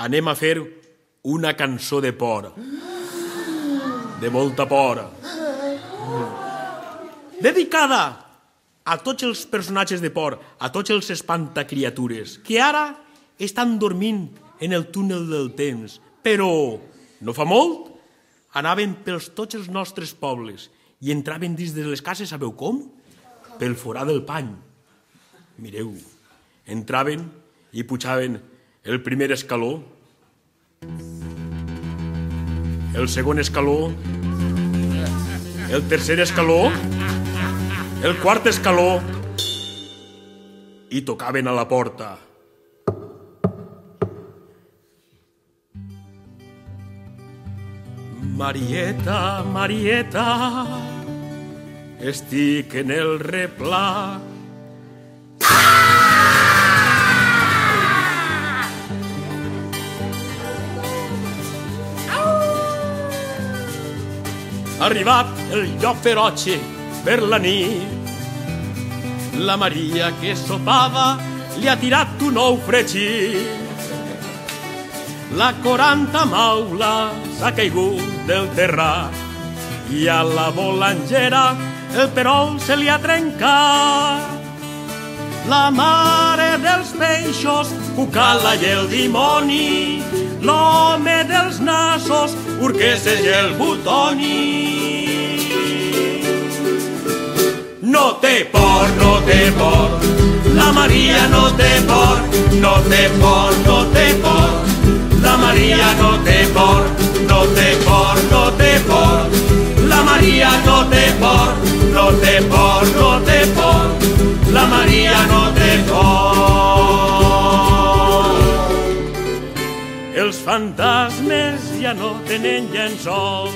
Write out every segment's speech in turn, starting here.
anem a fer una cançó de por. De molta por. Dedicada a tots els personatges de por, a tots els espantacriatures, que ara estan dormint en el túnel del temps. Però no fa molt anaven pels tots els nostres pobles i entraven dins de les cases, sabeu com? Pel forat del pany. Mireu, entraven i pujaven el primer escaló, el segon escaló, el tercer escaló, el quart escaló i tocaven a la porta. Marieta, Marieta, estic en el replà. Arribat el llop ferotge per la nit, la Maria que sopava li ha tirat un ou fregit. La 40 maula s'ha caigut del terrat i a la bolangera el perol se li ha trencat. La mare dels peixos, cucala i el dimoni, l'home dels nassos, urqueses i el butoni. No té por, no té por, la Maria no té por, no té por, no té por. La Maria no té por, no té por, no té por. La Maria no té por, no té por, no té por. La Maria no té por. Els fantasmes ja no tenen llençol,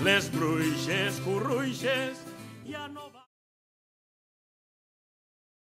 les bruixes curruixes ja no van.